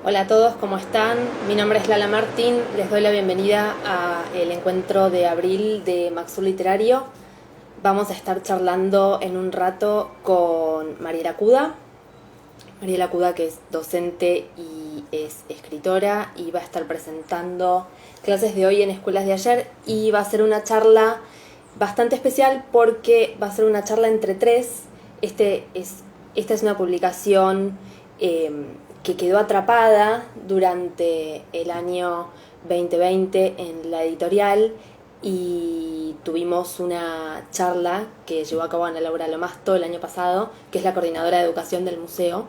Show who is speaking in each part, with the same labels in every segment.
Speaker 1: Hola a todos, ¿cómo están? Mi nombre es Lala Martín, les doy la bienvenida al encuentro de abril de Maxur Literario. Vamos a estar charlando en un rato con Mariela Cuda. Mariela Cuda, que es docente y es escritora, y va a estar presentando clases de hoy en escuelas de ayer, y va a ser una charla bastante especial porque va a ser una charla entre tres. Esta es una publicación eh, que quedó atrapada durante el año 2020 en la editorial, y tuvimos una charla que llevó a cabo Ana Laura Lomasto el año pasado, que es la coordinadora de educación del museo,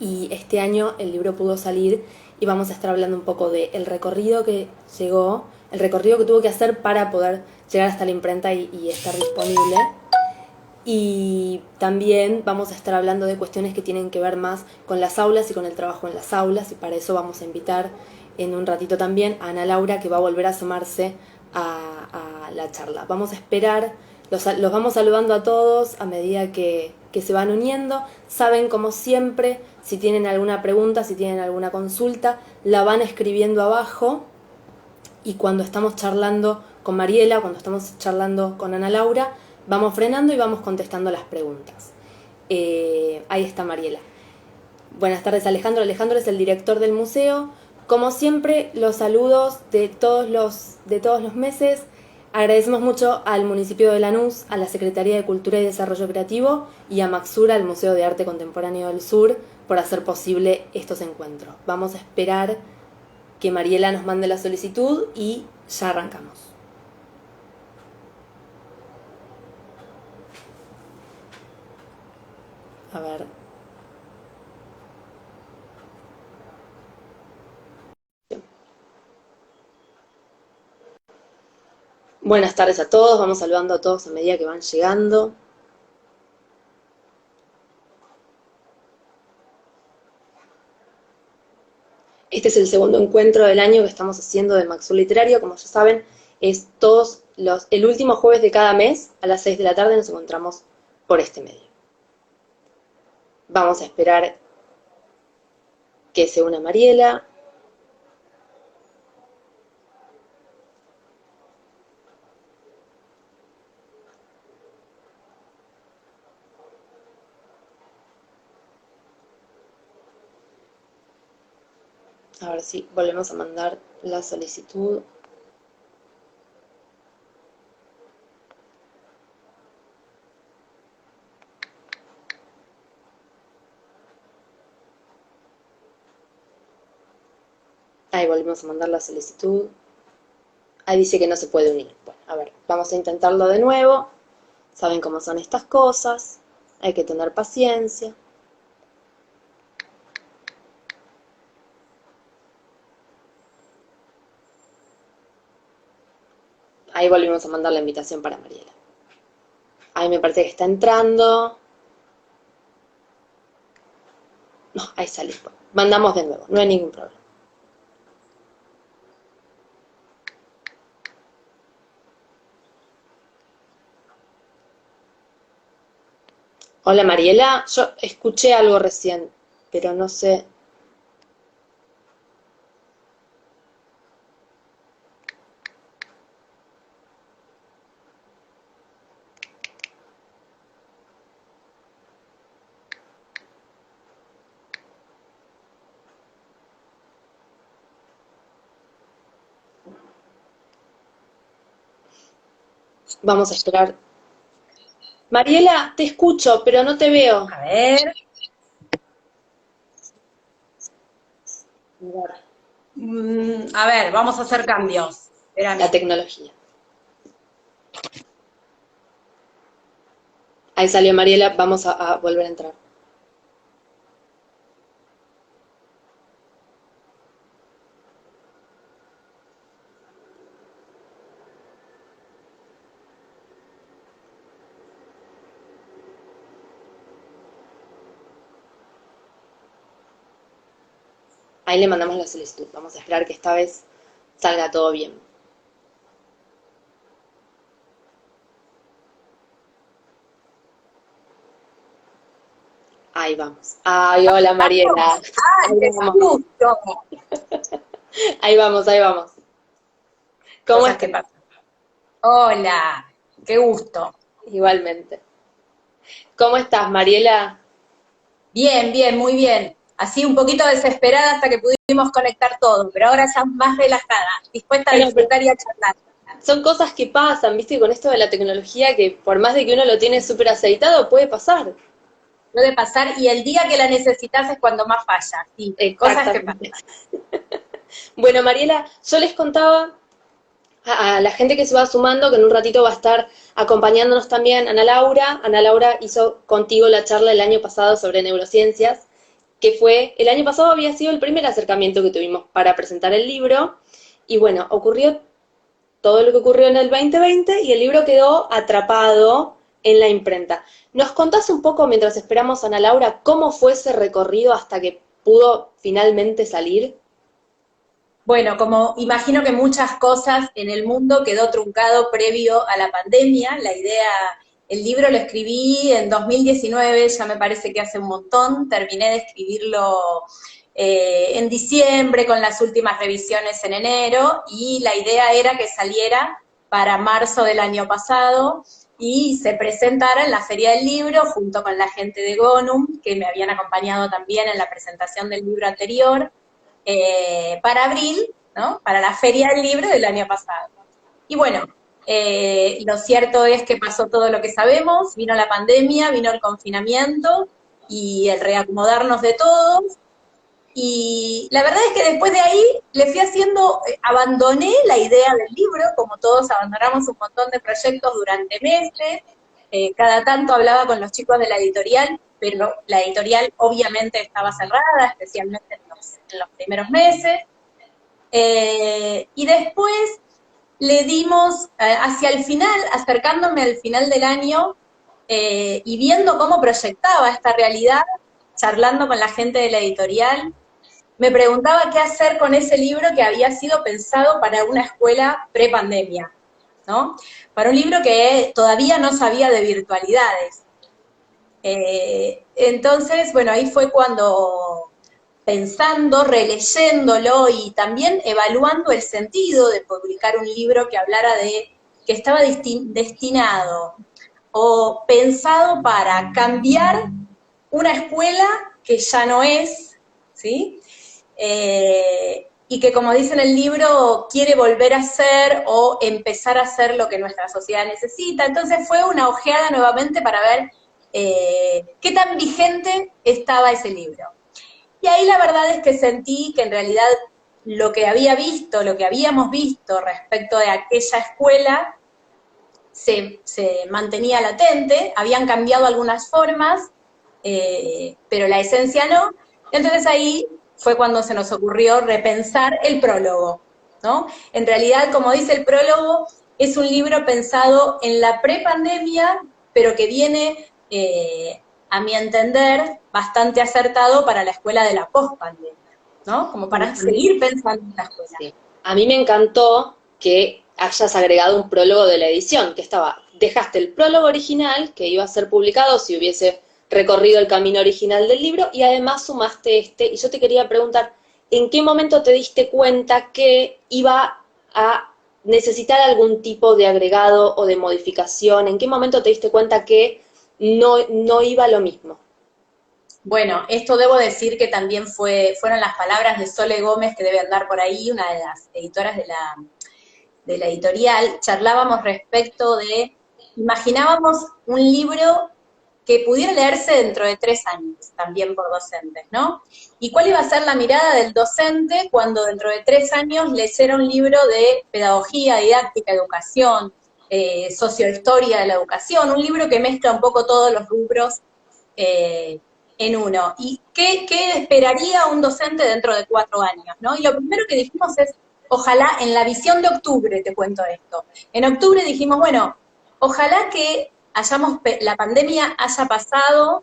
Speaker 1: y este año el libro pudo salir y vamos a estar hablando un poco de el recorrido que llegó, el recorrido que tuvo que hacer para poder llegar hasta la imprenta y estar disponible. Y también vamos a estar hablando de cuestiones que tienen que ver más con las aulas y con el trabajo en las aulas, y para eso vamos a invitar en un ratito también a Ana Laura, que va a volver a sumarse a la charla. Vamos a esperar, los vamos saludando a todos a medida que se van uniendo. Saben, como siempre, si tienen alguna pregunta, si tienen alguna consulta, la van escribiendo abajo, y cuando estamos charlando con Mariela, cuando estamos charlando con Ana Laura, vamos frenando y vamos contestando las preguntas. Ahí está Mariela. Buenas tardes, Alejandro. Alejandro es el director del museo. Como siempre, los saludos de todos los meses. Agradecemos mucho al municipio de Lanús, a la Secretaría de Cultura y Desarrollo Creativo y a Maxura, al Museo de Arte Contemporáneo del Sur, por hacer posible estos encuentros. Vamos a esperar que Mariela nos mande la solicitud y ya arrancamos. A ver. Buenas tardes a todos, vamos saludando a todos a medida que van llegando. Este es el segundo encuentro del año que estamos haciendo de Maxur Literario. Como ya saben, es el último jueves de cada mes a las 6 de la tarde nos encontramos por este medio. Vamos a esperar que se una Mariela. A ver si volvemos a mandar la solicitud. Ahí volvemos a mandar la solicitud. Ahí dice que no se puede unir. Bueno, a ver, vamos a intentarlo de nuevo. Saben cómo son estas cosas. Hay que tener paciencia. Ahí volvimos a mandar la invitación para Mariela. Ahí me parece que está entrando. No, ahí sale. Mandamos de nuevo, no hay ningún problema. Hola Mariela, yo escuché algo recién, pero no sé. Vamos a esperar. Mariela, te escucho, pero no te veo.
Speaker 2: A ver, a ver, vamos a hacer cambios.
Speaker 1: La
Speaker 2: Espérame.
Speaker 1: tecnología. Ahí salió Mariela, vamos a volver a entrar. Ahí le mandamos la solicitud. Vamos a esperar que esta vez salga todo bien. Ahí Ahí vamos. Ay, hola Mariela.
Speaker 2: ¡Ay,
Speaker 1: Ahí
Speaker 2: qué
Speaker 1: vamos,
Speaker 2: susto!
Speaker 1: ahí vamos, ahí vamos. ¿Cómo
Speaker 2: Cosas
Speaker 1: estás?
Speaker 2: que pasan. Hola, qué gusto.
Speaker 1: Igualmente. ¿Cómo estás, Mariela?
Speaker 2: Bien, bien, muy bien. Así un poquito desesperada hasta que pudimos conectar todo, pero ahora ya más relajada, dispuesta a
Speaker 1: Bueno, pero
Speaker 2: disfrutar y a charlar.
Speaker 1: son cosas que pasan, viste, con esto de la tecnología que por más de que uno lo tiene súper aceitado, puede pasar.
Speaker 2: Puede pasar y el día que la necesitas es cuando más falla. Sí, cosas que
Speaker 1: Exactamente.
Speaker 2: pasan.
Speaker 1: Bueno, Mariela, yo les contaba a la gente que se va sumando, que en un ratito va a estar acompañándonos también Ana Laura. Ana Laura hizo contigo la charla el año pasado sobre neurociencias, que fue, el año pasado había sido el primer acercamiento que tuvimos para presentar el libro, y bueno, ocurrió todo lo que ocurrió en el 2020 y el libro quedó atrapado en la imprenta. ¿Nos contás un poco, mientras esperamos a Ana Laura, cómo fue ese recorrido hasta que pudo finalmente salir?
Speaker 2: Bueno, como imagino que muchas cosas en el mundo quedó truncado previo a la pandemia, la idea, el libro lo escribí en 2019, ya me parece que hace un montón, terminé de escribirlo en diciembre con las últimas revisiones en enero y la idea era que saliera para marzo del año pasado y se presentara en la Feria del Libro junto con la gente de Gonum, que me habían acompañado también en la presentación del libro anterior para abril, ¿no? Para la Feria del Libro del año pasado. Y bueno, lo cierto es que pasó todo lo que sabemos, vino la pandemia, vino el confinamiento y el reacomodarnos de todos. Y la verdad es que después de ahí le fui haciendo, abandoné la idea del libro, como todos abandonamos un montón de proyectos durante meses, cada tanto hablaba con los chicos de la editorial, pero la editorial obviamente estaba cerrada, especialmente en los primeros meses. Y después le dimos, hacia el final, acercándome al final del año y viendo cómo proyectaba esta realidad, charlando con la gente de la editorial, me preguntaba qué hacer con ese libro que había sido pensado para una escuela prepandemia, ¿no? Para un libro que todavía no sabía de virtualidades. Entonces, bueno, ahí fue cuando, pensando, releyéndolo y también evaluando el sentido de publicar un libro que hablara de, que estaba destinado o pensado para cambiar una escuela que ya no es, ¿sí? Y que, como dice en el libro, quiere volver a ser o empezar a ser lo que nuestra sociedad necesita. Entonces fue una ojeada nuevamente para ver qué tan vigente estaba ese libro. Y ahí la verdad es que sentí que en realidad lo que había visto, lo que habíamos visto respecto de aquella escuela, se mantenía latente, habían cambiado algunas formas, pero la esencia no. Entonces ahí fue cuando se nos ocurrió repensar el prólogo, ¿no? En realidad, como dice el prólogo, es un libro pensado en la prepandemia, pero que viene, a mi entender, bastante acertado para la escuela de la pospandemia, ¿no? Como para seguir pensando en la escuela.
Speaker 1: Sí. A mí me encantó que hayas agregado un prólogo de la edición, que estaba, dejaste el prólogo original, que iba a ser publicado si hubiese recorrido el camino original del libro, y además sumaste este, y yo te quería preguntar, ¿en qué momento te diste cuenta que iba a necesitar algún tipo de agregado o de modificación? ¿En qué momento te diste cuenta que no iba lo mismo?
Speaker 2: Bueno, esto debo decir que también fueron las palabras de Sole Gómez, que debe andar por ahí, una de las editoras de la editorial. Charlábamos respecto de, imaginábamos un libro que pudiera leerse dentro de 3 años, también por docentes, ¿no? ¿Y cuál iba a ser la mirada del docente cuando dentro de 3 años leyera un libro de pedagogía, didáctica, educación, sociohistoria de la educación, un libro que mezcla un poco todos los rubros en uno? ¿Y qué esperaría un docente dentro de 4 años, ¿no? Y lo primero que dijimos es, ojalá, en la visión de octubre, te cuento esto, en octubre dijimos, bueno, ojalá que la pandemia haya pasado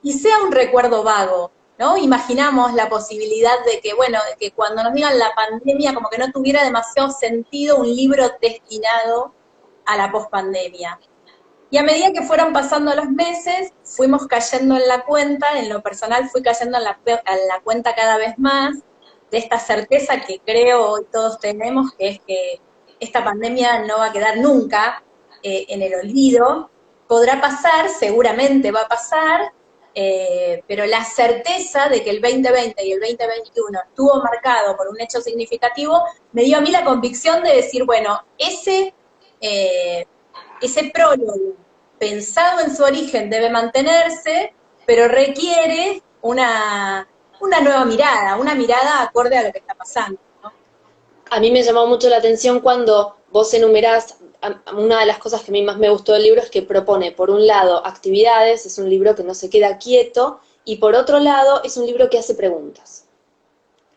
Speaker 2: y sea un recuerdo vago, ¿no? Imaginamos la posibilidad de que, bueno, de que cuando nos digan la pandemia, como que no tuviera demasiado sentido un libro destinado a la pospandemia. Y a medida que fueron pasando los meses, fuimos cayendo en la cuenta, en lo personal fui cayendo en la cuenta cada vez más, de esta certeza que creo hoy todos tenemos, que es que esta pandemia no va a quedar nunca en el olvido. Podrá pasar, seguramente va a pasar, pero la certeza de que el 2020 y el 2021 estuvo marcado por un hecho significativo, me dio a mí la convicción de decir, bueno, ese prólogo pensado en su origen debe mantenerse, pero requiere una nueva mirada, una mirada acorde a lo que está pasando, ¿no?
Speaker 1: A mí me llamó mucho la atención cuando vos enumerás, una de las cosas que a mí más me gustó del libro es que propone, por un lado, actividades, es un libro que no se queda quieto, y por otro lado, es un libro que hace preguntas.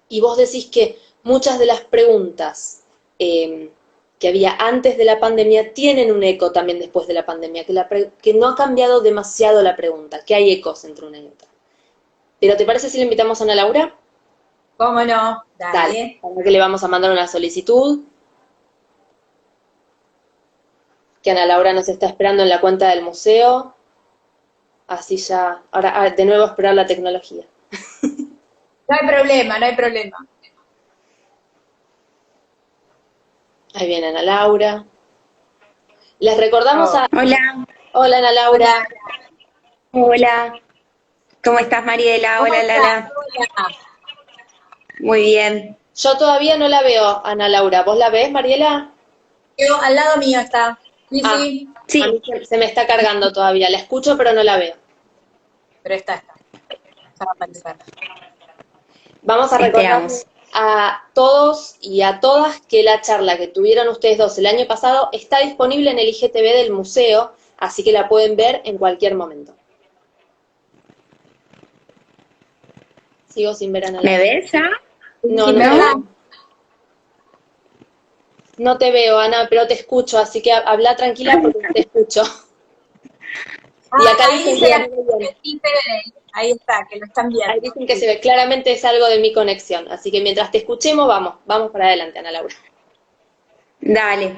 Speaker 1: Y vos decís que muchas de las preguntas que había antes de la pandemia tienen un eco también después de la pandemia, que no ha cambiado demasiado la pregunta, que hay ecos entre una y otra. Pero ¿te parece si le invitamos a Ana Laura?
Speaker 2: ¿Cómo no?
Speaker 1: Dale, para que le vamos a mandar una solicitud, que Ana Laura nos está esperando en la cuenta del museo, así ya, ahora de nuevo esperar la tecnología.
Speaker 2: No hay problema, no hay problema.
Speaker 1: Ahí viene Ana Laura. Les recordamos a...
Speaker 3: Hola,
Speaker 1: Hola Ana Laura.
Speaker 3: hola. ¿Cómo estás, Mariela?
Speaker 2: ¿Cómo
Speaker 3: Hola,
Speaker 2: estás?
Speaker 3: Lala.
Speaker 2: Hola.
Speaker 3: Muy bien.
Speaker 1: Yo todavía no la veo, Ana Laura. ¿Vos la ves, Mariela?
Speaker 2: Yo, al lado mío está. Sí,
Speaker 1: Ah,
Speaker 2: sí,
Speaker 1: a mí
Speaker 3: Sí,
Speaker 1: se me está cargando todavía. La escucho, pero no la veo.
Speaker 2: pero está. Ya va a aparecer.
Speaker 1: Vamos a recordar
Speaker 3: esperamos.
Speaker 1: a todos y a todas que la charla que tuvieron ustedes dos el año pasado está disponible en el IGTV del museo, así que la pueden ver en cualquier momento. Sigo sin ver a Ana
Speaker 3: ¿Me
Speaker 1: Laura.
Speaker 3: ves ya?
Speaker 1: No,
Speaker 2: Sí,
Speaker 1: no te
Speaker 3: ¿No?
Speaker 2: ¿verdad?
Speaker 1: veo. No te veo, Ana, pero te escucho, así que habla tranquila porque te escucho. Y acá
Speaker 2: Ahí
Speaker 1: dicen
Speaker 2: dice
Speaker 1: que
Speaker 2: la
Speaker 1: la veo bien.
Speaker 2: que sí se ve. Ahí está, que lo están
Speaker 1: Ahí
Speaker 2: viendo.
Speaker 1: dicen que se ve. Claramente es algo de mi conexión. Así que mientras te escuchemos, vamos para adelante, Ana Laura.
Speaker 3: Dale.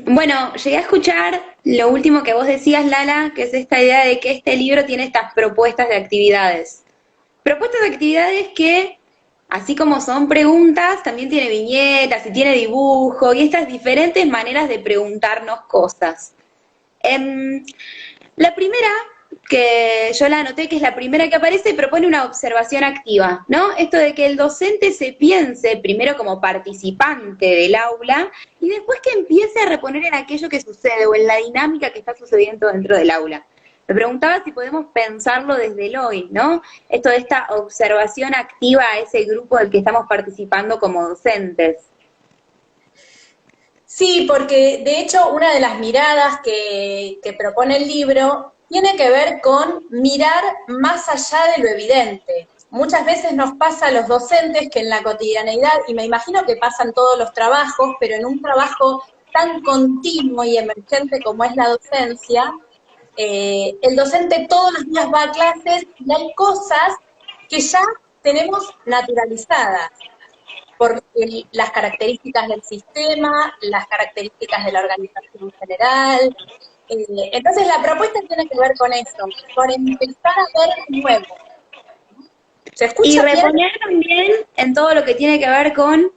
Speaker 3: Bueno, llegué a escuchar lo último que vos decías, Lala, que es esta idea de que este libro tiene estas propuestas de actividades. Propuestas de actividades que, así como son preguntas, también tiene viñetas y tiene dibujo y estas diferentes maneras de preguntarnos cosas. Em, La primera, que yo la anoté, que es la primera que aparece, propone una observación activa, ¿no? Esto de que el docente se piense primero como participante del aula y después que empiece a reponer en aquello que sucede o en la dinámica que está sucediendo dentro del aula. Me preguntaba si podemos pensarlo desde el hoy, ¿no? Esto de esta observación activa a ese grupo del que estamos participando como docentes.
Speaker 2: Sí, porque de hecho una de las miradas que propone el libro tiene que ver con mirar más allá de lo evidente. Muchas veces nos pasa a los docentes que en la cotidianeidad, y me imagino que pasan todos los trabajos, pero en un trabajo tan continuo y emergente como es la docencia, el docente todos los días va a clases y hay cosas que ya tenemos naturalizadas por las características del sistema, las características de la organización general. Entonces la propuesta tiene que ver con eso, con empezar a ver de nuevo. ¿Se
Speaker 3: Y
Speaker 2: escucha bien?
Speaker 3: reponer también en todo lo que tiene que ver con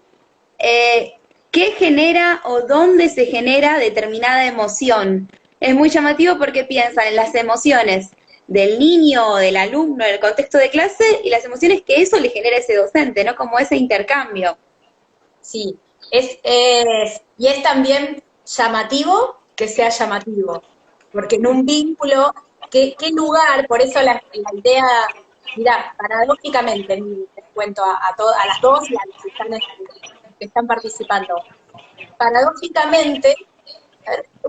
Speaker 3: qué genera o dónde se genera determinada emoción. Es muy llamativo porque piensan en las emociones del niño o del alumno en el contexto de clase y las emociones que eso le genera a ese docente, ¿no? Como ese intercambio.
Speaker 2: Sí, y es también llamativo que sea llamativo, porque en un vínculo, ¿qué lugar? Por eso la idea, mira, paradójicamente, les cuento a las dos y a los que están participando, paradójicamente,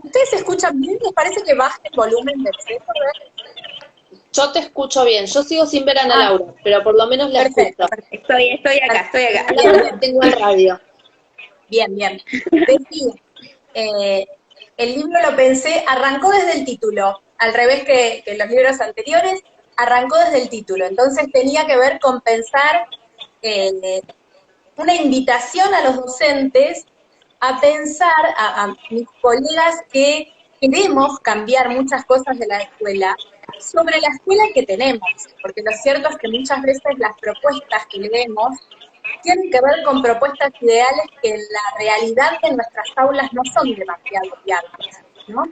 Speaker 2: ¿ustedes escuchan bien? ¿Les parece que baje el volumen del centro?
Speaker 1: Yo te escucho bien. Yo sigo sin ver a Ana
Speaker 2: Ah,
Speaker 1: Laura, pero por lo menos la
Speaker 2: perfecto,
Speaker 1: escucho.
Speaker 2: perfecto.
Speaker 3: Estoy acá, estoy
Speaker 1: A
Speaker 3: acá.
Speaker 1: Ana Laura tengo el radio.
Speaker 2: Bien, bien. Decía, eh, el libro lo pensé, arrancó desde el título, al revés que los libros anteriores, arrancó desde el título. Entonces tenía que ver con pensar una invitación a los docentes a pensar, a mis colegas que queremos cambiar muchas cosas de la escuela sobre la escuela que tenemos, porque lo cierto es que muchas veces las propuestas que leemos tienen que ver con propuestas ideales que en la realidad de nuestras aulas no son demasiado viables, ¿no?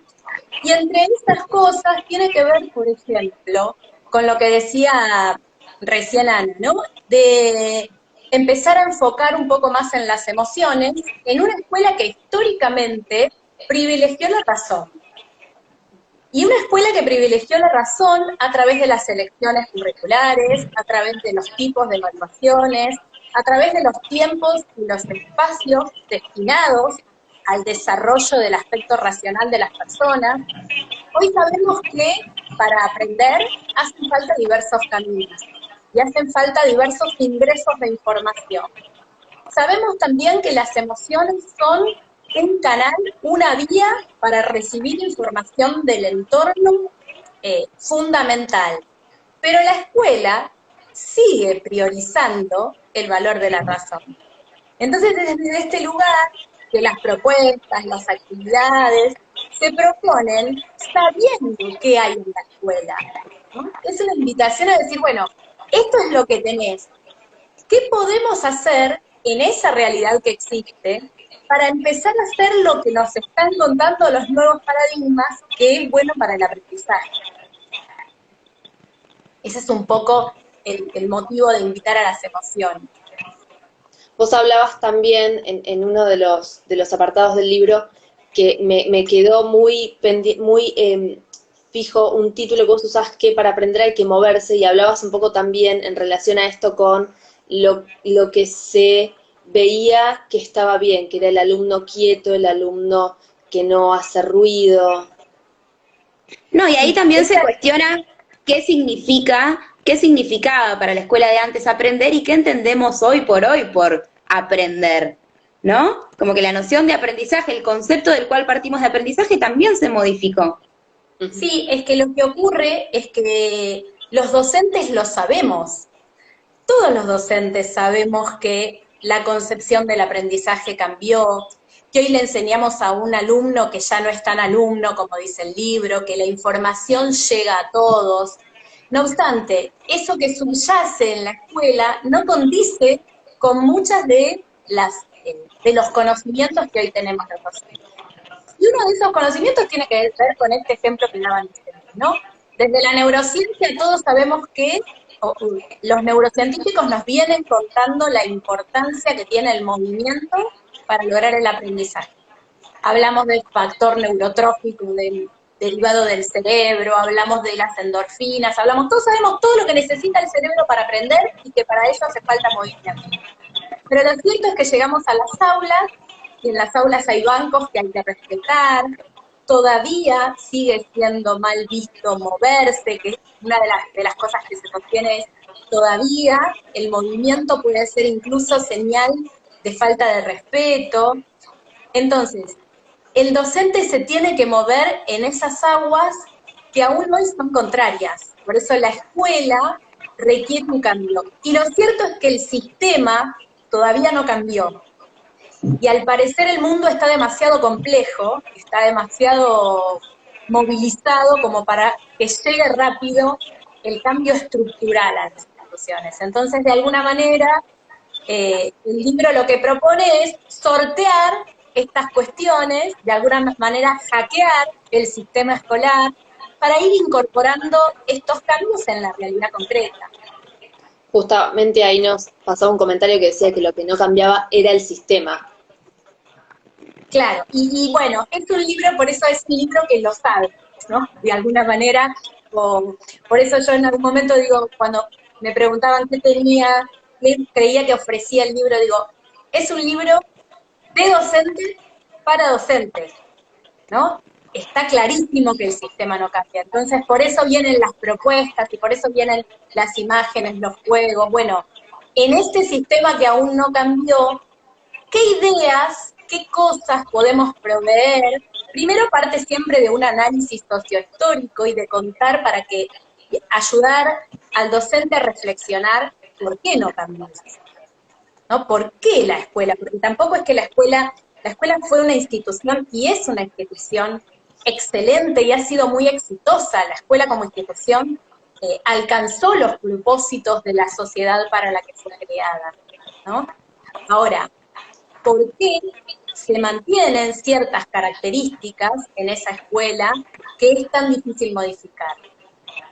Speaker 2: Y entre estas cosas tiene que ver, por ejemplo, con lo que decía recién Ana, ¿no? De empezar a enfocar un poco más en las emociones en una escuela que históricamente privilegió la razón. Y una escuela que privilegió la razón a través de las selecciones curriculares, a través de los tipos de evaluaciones, a través de los tiempos y los espacios destinados al desarrollo del aspecto racional de las personas. Hoy sabemos que para aprender hacen falta diversos caminos y hacen falta diversos ingresos de información. Sabemos también que las emociones son un canal, una vía para recibir información del entorno fundamental. Pero la escuela sigue priorizando el valor de la razón. Entonces, desde este lugar, que las propuestas, las actividades, se proponen sabiendo qué hay en la escuela, ¿no? Es una invitación a decir, bueno, esto es lo que tenés. ¿Qué podemos hacer en esa realidad que existe para empezar a hacer lo que nos están contando los nuevos paradigmas que es bueno para el aprendizaje? Ese es un poco el motivo de invitar a las emociones.
Speaker 1: Vos hablabas también en uno de los apartados del libro que me quedó muy fijo un título que vos usás, que para aprender hay que moverse, y hablabas un poco también en relación a esto con lo que se veía que estaba bien, que era el alumno quieto, el alumno que no hace ruido.
Speaker 3: No, y ahí también se cuestiona qué significaba para la escuela de antes aprender y qué entendemos hoy por aprender, ¿no? Como que la noción de aprendizaje, el concepto del cual partimos de aprendizaje también se modificó.
Speaker 2: Sí, es que lo que ocurre es que los docentes lo sabemos. Todos los docentes sabemos que la concepción del aprendizaje cambió, que hoy le enseñamos a un alumno que ya no es tan alumno, como dice el libro, que la información llega a todos. No obstante, eso que subyace en la escuela no condice con muchas de los conocimientos que hoy tenemos los docentes. Y uno de esos conocimientos tiene que ver con este ejemplo que daban ustedes, ¿no? Desde la neurociencia todos sabemos que los neurocientíficos nos vienen contando la importancia que tiene el movimiento para lograr el aprendizaje. Hablamos del factor neurotrófico derivado del cerebro, hablamos de las endorfinas, todos sabemos todo lo que necesita el cerebro para aprender y que para ello hace falta movimiento. Pero lo cierto es que llegamos a las aulas, y en las aulas hay bancos que hay que respetar, todavía sigue siendo mal visto moverse, que una de las cosas que se sostiene es todavía el movimiento puede ser incluso señal de falta de respeto. Entonces, el docente se tiene que mover en esas aguas que aún hoy son contrarias. Por eso la escuela requiere un cambio. Y lo cierto es que el sistema todavía no cambió. Y al parecer el mundo está demasiado complejo, está demasiado movilizado como para que llegue rápido el cambio estructural a las instituciones. Entonces, de alguna manera, el libro lo que propone es sortear estas cuestiones, de alguna manera hackear el sistema escolar para ir incorporando estos cambios en la realidad concreta.
Speaker 1: Justamente ahí nos pasaba un comentario que decía que lo que no cambiaba era el sistema.
Speaker 2: Claro, y bueno, es un libro, por eso es un libro que lo sabe, ¿no? De alguna manera, por eso yo en algún momento digo, cuando me preguntaban qué creía que ofrecía el libro, digo, es un libro de docentes para docentes, ¿no? Está clarísimo que el sistema no cambia, entonces por eso vienen las propuestas y por eso vienen las imágenes, los juegos. Bueno, en este sistema que aún no cambió, ¿qué ideas, qué cosas podemos proveer? Primero parte siempre de un análisis sociohistórico y de contar para que ayudar al docente a reflexionar por qué no cambió el sistema, ¿no? ¿Por qué la escuela? Porque tampoco es que la escuela fue una institución y es una institución excelente y ha sido muy exitosa. La escuela como institución alcanzó los propósitos de la sociedad para la que fue creada, ¿no? Ahora, ¿por qué se mantienen ciertas características en esa escuela que es tan difícil modificar?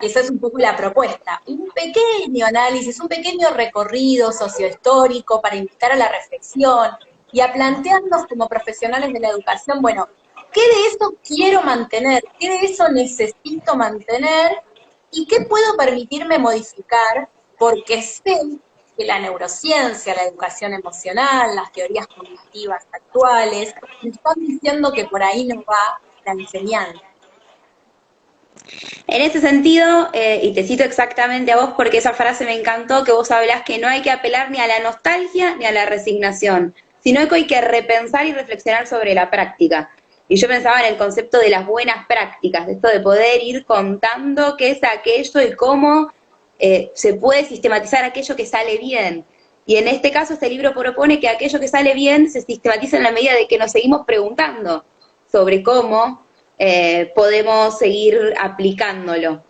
Speaker 2: Y esa es un poco la propuesta. Un pequeño análisis, un pequeño recorrido sociohistórico para invitar a la reflexión y a plantearnos como profesionales de la educación, bueno, ¿qué de eso quiero mantener? ¿Qué de eso necesito mantener? ¿Y qué puedo permitirme modificar? Porque sé que la neurociencia, la educación emocional, las teorías cognitivas actuales, me están diciendo que por ahí no va la enseñanza.
Speaker 3: En ese sentido, y te cito exactamente a vos porque esa frase me encantó, que vos hablás que no hay que apelar ni a la nostalgia ni a la resignación, sino que hay que repensar y reflexionar sobre la práctica. Y yo pensaba en el concepto de las buenas prácticas, de esto de poder ir contando qué es aquello y cómo se puede sistematizar aquello que sale bien. Y en este caso este libro propone que aquello que sale bien se sistematiza en la medida de que nos seguimos preguntando sobre cómo podemos seguir aplicándolo.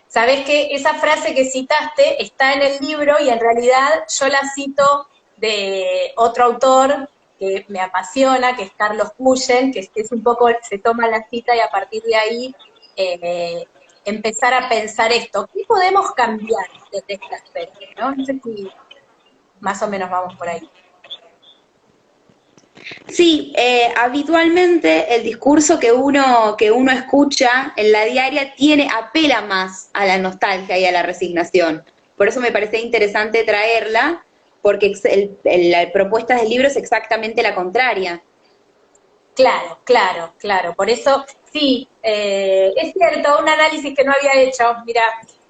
Speaker 2: Sabés que esa frase que citaste está en el libro y en realidad yo la cito de otro autor que me apasiona, que es Carlos Puyen, que es un poco, se toma la cita y a partir de ahí empezar a pensar esto. ¿Qué podemos cambiar desde este aspecto? No sé si más o menos vamos por ahí.
Speaker 3: Sí, habitualmente el discurso que uno escucha en la diaria apela más a la nostalgia y a la resignación. Por eso me parece interesante traerla, porque la propuesta del libro es exactamente la contraria.
Speaker 2: Claro, claro, claro. Por eso, sí, es cierto, un análisis que no había hecho, mira,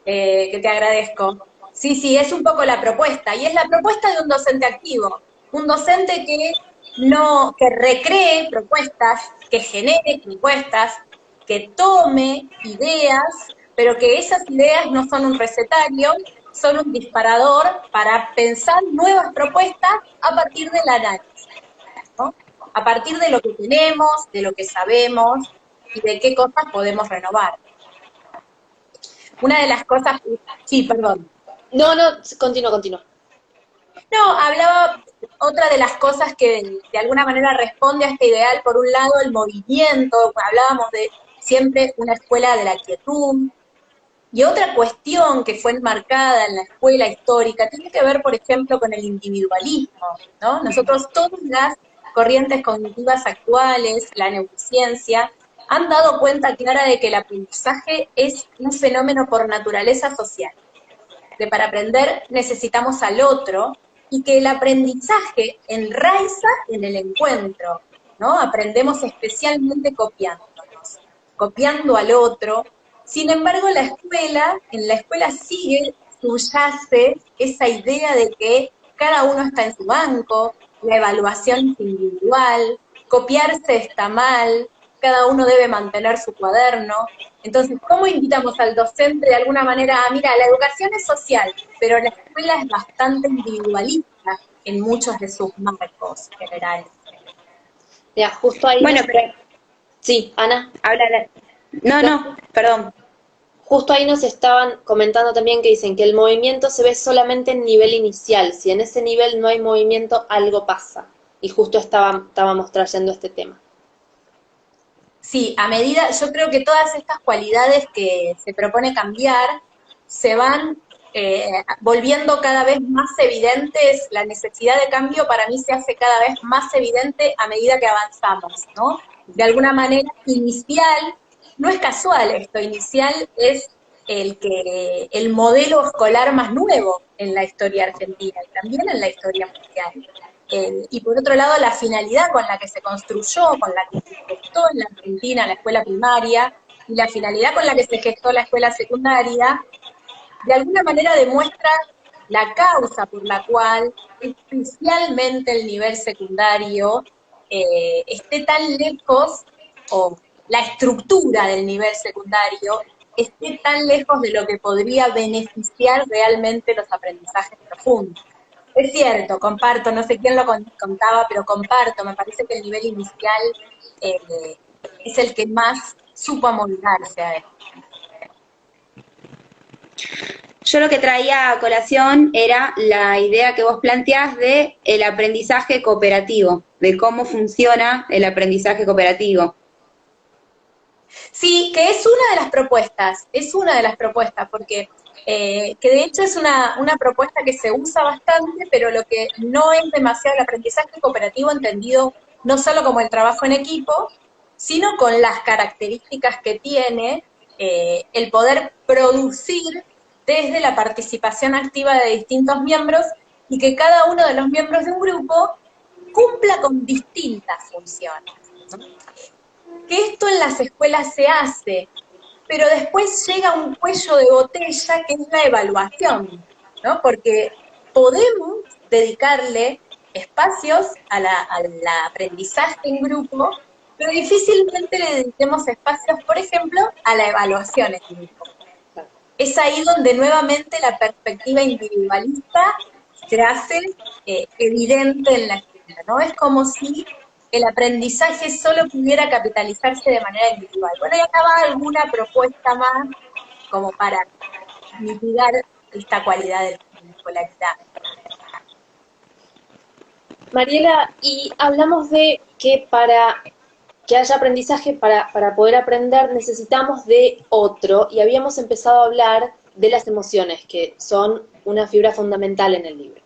Speaker 2: que te agradezco. Sí, sí, es un poco la propuesta, y es la propuesta de un docente activo, un docente que recree propuestas, que genere propuestas, que tome ideas, pero que esas ideas no son un recetario, son un disparador para pensar nuevas propuestas a partir del análisis, ¿no? A partir de lo que tenemos, de lo que sabemos y de qué cosas podemos renovar. Una de las cosas, sí, perdón.
Speaker 1: No, continúa.
Speaker 2: No, hablaba, otra de las cosas que de alguna manera responde a este ideal, por un lado el movimiento, hablábamos de siempre una escuela de la quietud, y otra cuestión que fue enmarcada en la escuela histórica tiene que ver, por ejemplo, con el individualismo, ¿no? Nosotros todas las corrientes cognitivas actuales, la neurociencia, han dado cuenta clara de que el aprendizaje es un fenómeno por naturaleza social, que para aprender necesitamos al otro y que el aprendizaje enraiza en el encuentro, ¿no? Aprendemos especialmente copiándonos, copiando al otro. Sin embargo, en la escuela subyace esa idea de que cada uno está en su banco, la evaluación es individual, copiarse está mal, cada uno debe mantener su cuaderno. Entonces, ¿cómo invitamos al docente de alguna manera a, mira, la educación es social, pero la escuela es bastante individualista en muchos de sus marcos generales?
Speaker 1: Mira, justo ahí
Speaker 3: Bueno, pero
Speaker 1: Sí, Ana.
Speaker 3: habla. No, perdón.
Speaker 1: Justo ahí nos estaban comentando también que dicen que el movimiento se ve solamente en nivel inicial. Si en ese nivel no hay movimiento, algo pasa. Y justo estábamos trayendo este tema.
Speaker 2: Sí, yo creo que todas estas cualidades que se propone cambiar se van volviendo cada vez más evidentes. La necesidad de cambio para mí se hace cada vez más evidente a medida que avanzamos, ¿no? De alguna manera inicial, no es casual esto, inicial es el modelo escolar más nuevo en la historia argentina y también en la historia mundial. Y por otro lado, la finalidad con la que se construyó, con la que se gestó en la Argentina la escuela primaria, y la finalidad con la que se gestó la escuela secundaria, de alguna manera demuestra la causa por la cual especialmente el nivel secundario esté tan lejos, o la estructura del nivel secundario esté tan lejos de lo que podría beneficiar realmente los aprendizajes profundos. Es cierto, comparto, no sé quién lo contaba, pero comparto, me parece que el nivel inicial es el que más supo amoldarse a esto.
Speaker 3: Yo lo que traía a colación era la idea que vos planteás de el aprendizaje cooperativo, de cómo funciona el aprendizaje cooperativo.
Speaker 2: Sí, que es una de las propuestas, porque que de hecho es una propuesta que se usa bastante, pero lo que no es demasiado el aprendizaje cooperativo entendido no solo como el trabajo en equipo, sino con las características que tiene el poder producir desde la participación activa de distintos miembros y que cada uno de los miembros de un grupo cumpla con distintas funciones, ¿no? Que esto en las escuelas se hace, pero después llega un cuello de botella que es la evaluación, ¿no? Porque podemos dedicarle espacios al aprendizaje en grupo, pero difícilmente le dediquemos espacios, por ejemplo, a la evaluación en grupo. Es ahí donde nuevamente la perspectiva individualista se hace evidente en la escuela, ¿no? Es como si el aprendizaje solo pudiera capitalizarse de manera individual. Bueno, y acá va alguna propuesta más como para mitigar esta cualidad de la escolaridad.
Speaker 1: Mariela, y hablamos de que para que haya aprendizaje, para poder aprender, necesitamos de otro, y habíamos empezado a hablar de las emociones, que son una fibra fundamental en el libro.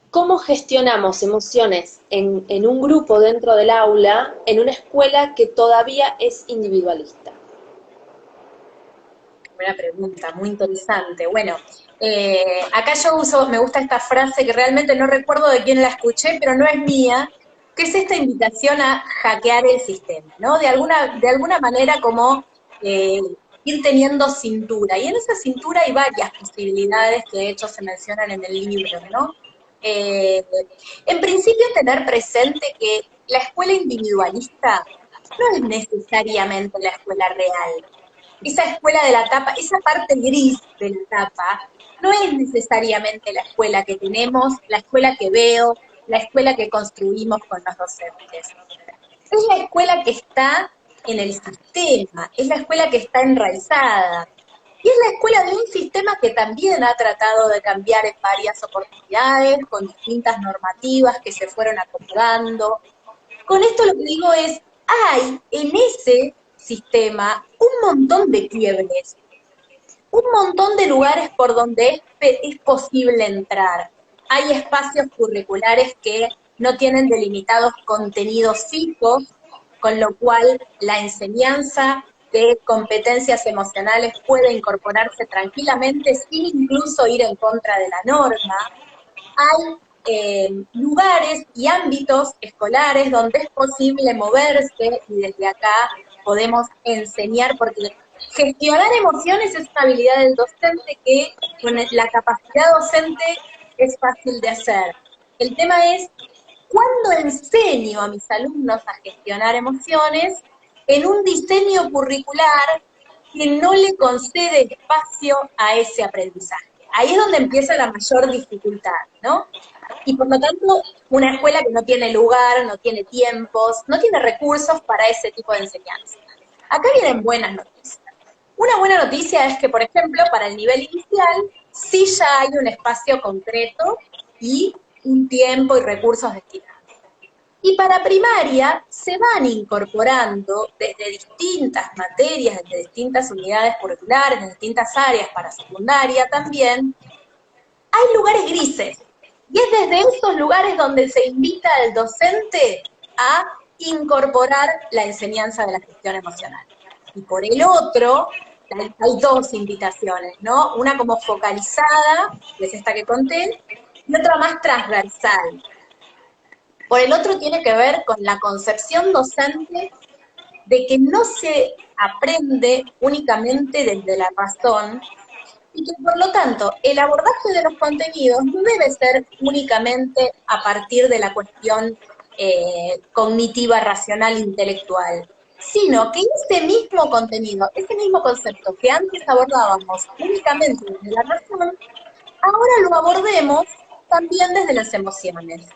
Speaker 1: ¿Cómo gestionamos emociones en un grupo dentro del aula, en una escuela que todavía es individualista?
Speaker 2: Buena pregunta, muy interesante. Bueno, acá me gusta esta frase que realmente no recuerdo de quién la escuché, pero no es mía, que es esta invitación a hackear el sistema, ¿no? De alguna manera como ir teniendo cintura. Y en esa cintura hay varias posibilidades que de hecho se mencionan en el libro, ¿no? En principio tener presente que la escuela individualista no es necesariamente la escuela real. Esa escuela de la tapa, esa parte gris de la tapa, no es necesariamente la escuela que tenemos, la escuela que veo, la escuela que construimos con los docentes. Es la escuela que está en el sistema, es la escuela que está enraizada. Y es la escuela de un sistema que también ha tratado de cambiar en varias oportunidades, con distintas normativas que se fueron acomodando. Con esto lo que digo es, hay en ese sistema un montón de quiebres, un montón de lugares por donde es posible entrar. Hay espacios curriculares que no tienen delimitados contenidos fijos, con lo cual la enseñanza de competencias emocionales puede incorporarse tranquilamente sin incluso ir en contra de la norma. Hay lugares y ámbitos escolares donde es posible moverse y desde acá podemos enseñar, porque gestionar emociones es una habilidad del docente que con la capacidad docente es fácil de hacer. El tema es, ¿cuándo enseño a mis alumnos a gestionar emociones en un diseño curricular que no le concede espacio a ese aprendizaje? Ahí es donde empieza la mayor dificultad, ¿no? Y por lo tanto, una escuela que no tiene lugar, no tiene tiempos, no tiene recursos para ese tipo de enseñanza. Acá vienen buenas noticias. Una buena noticia es que, por ejemplo, para el nivel inicial, sí ya hay un espacio concreto y un tiempo y recursos destinados. Y para primaria se van incorporando desde distintas materias, desde distintas unidades curriculares, en distintas áreas, para secundaria también, hay lugares grises. Y es desde esos lugares donde se invita al docente a incorporar la enseñanza de la gestión emocional. Y por el otro, hay dos invitaciones, ¿no? Una como focalizada, que es esta que conté, y otra más transversal. Por el otro tiene que ver con la concepción docente de que no se aprende únicamente desde la razón, y que por lo tanto el abordaje de los contenidos no debe ser únicamente a partir de la cuestión cognitiva, racional, intelectual, sino que ese mismo contenido, ese mismo concepto que antes abordábamos únicamente desde la razón, ahora lo abordemos también desde las emociones.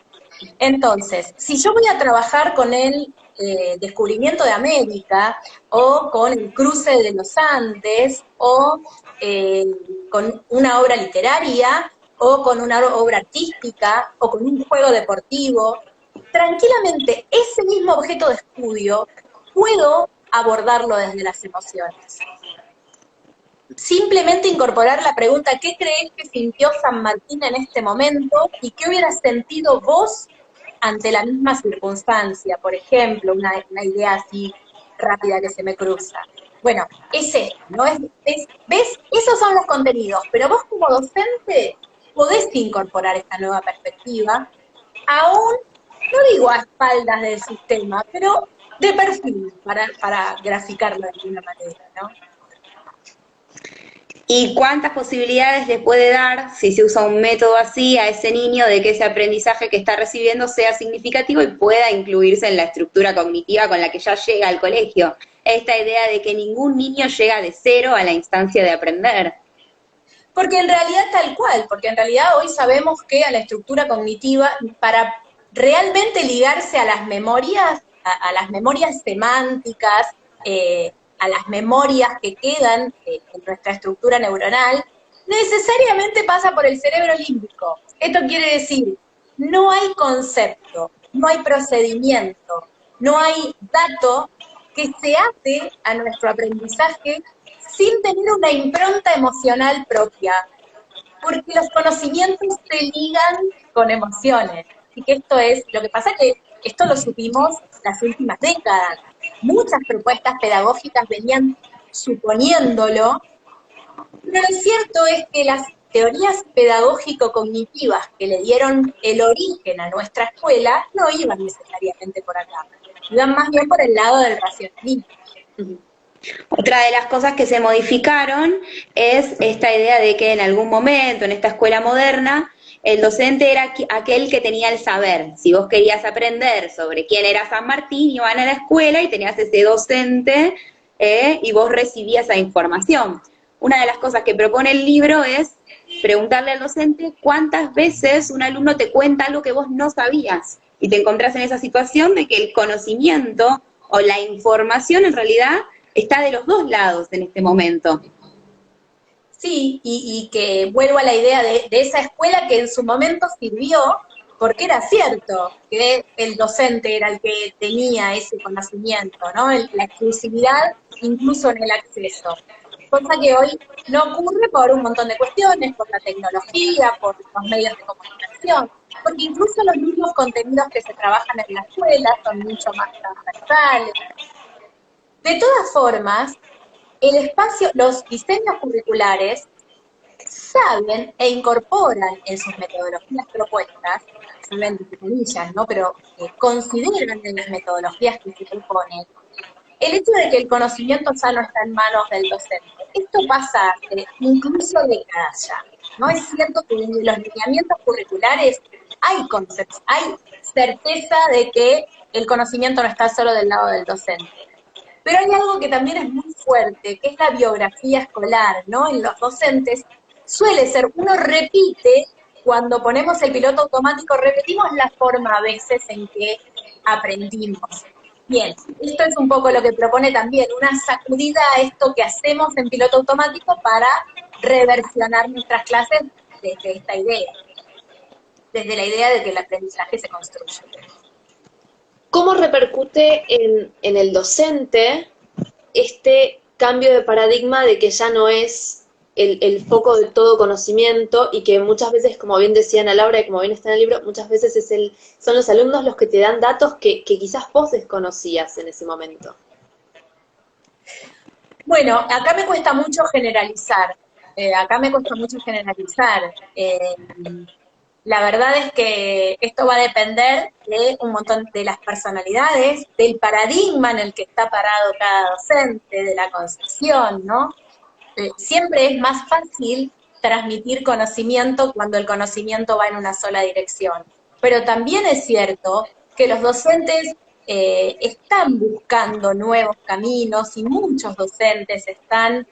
Speaker 2: Entonces, si yo voy a trabajar con el descubrimiento de América, o con el cruce de los Andes, o con una obra literaria, o con una obra artística, o con un juego deportivo. Tranquilamente, ese mismo objeto de estudio puedo abordarlo desde las emociones. Simplemente incorporar la pregunta, ¿qué crees que sintió San Martín en este momento? ¿Y qué hubieras sentido vos ante la misma circunstancia? Por ejemplo, una idea así rápida que se me cruza. Bueno, es esto, ¿no? ¿Ves? Esos son los contenidos, pero vos como docente podés incorporar esta nueva perspectiva, aún, no digo a espaldas del sistema, pero de perfil, para graficarlo de alguna manera, ¿no?
Speaker 3: ¿Y cuántas posibilidades le puede dar, si se usa un método así, a ese niño de que ese aprendizaje que está recibiendo sea significativo y pueda incluirse en la estructura cognitiva con la que ya llega al colegio? Esta idea de que ningún niño llega de cero a la instancia de aprender.
Speaker 2: Porque en realidad tal cual, porque en realidad hoy sabemos que a la estructura cognitiva, para realmente ligarse a las memorias semánticas, a las memorias que quedan en nuestra estructura neuronal, necesariamente pasa por el cerebro límbico. Esto quiere decir, no hay concepto, no hay procedimiento, no hay dato que se ate a nuestro aprendizaje sin tener una impronta emocional propia, porque los conocimientos se ligan con emociones. Y que esto es, lo que pasa es que esto lo supimos las últimas décadas. Muchas propuestas pedagógicas venían suponiéndolo, pero lo cierto es que las teorías pedagógico-cognitivas que le dieron el origen a nuestra escuela no iban necesariamente por acá, iban más bien por el lado del racionalismo.
Speaker 3: Otra de las cosas que se modificaron es esta idea de que en algún momento, en esta escuela moderna, el docente era aquel que tenía el saber. Si vos querías aprender sobre quién era San Martín, iban a la escuela y tenías ese docente y vos recibías esa información. Una de las cosas que propone el libro es preguntarle al docente cuántas veces un alumno te cuenta algo que vos no sabías y te encontrás en esa situación de que el conocimiento o la información en realidad está de los dos lados en este momento.
Speaker 2: Sí, y que vuelvo a la idea de esa escuela que en su momento sirvió, porque era cierto que el docente era el que tenía ese conocimiento, ¿no? La exclusividad incluso en el acceso. Cosa que hoy no ocurre por un montón de cuestiones, por la tecnología, por los medios de comunicación, porque incluso los mismos contenidos que se trabajan en la escuela son mucho más transversales. De todas formas, el espacio, los diseños curriculares saben e incorporan en sus metodologías propuestas, saben entre comillas, ¿no? Pero consideran en las metodologías que se proponen el hecho de que el conocimiento ya no está en manos del docente. Esto pasa incluso décadas ya. No es cierto que en los lineamientos curriculares hay conceptos, hay certeza de que el conocimiento no está solo del lado del docente. Pero hay algo que también es muy fuerte, que es la biografía escolar, ¿no? En los docentes suele ser, uno repite, cuando ponemos el piloto automático, repetimos la forma a veces en que aprendimos. Bien, esto es un poco lo que propone también, una sacudida a esto que hacemos en piloto automático para reversionar nuestras clases desde esta idea, desde la idea de que el aprendizaje se construye.
Speaker 1: ¿Cómo repercute en el docente este cambio de paradigma de que ya no es el foco de todo conocimiento y que muchas veces, como bien decía Ana Laura y como bien está en el libro, muchas veces son los alumnos los que te dan datos que quizás vos desconocías en ese momento?
Speaker 2: Bueno, acá me cuesta mucho generalizar. La verdad es que esto va a depender de un montón de las personalidades, del paradigma en el que está parado cada docente, de la concepción, ¿no? Siempre es más fácil transmitir conocimiento cuando el conocimiento va en una sola dirección. Pero también es cierto que los docentes están buscando nuevos caminos y muchos docentes están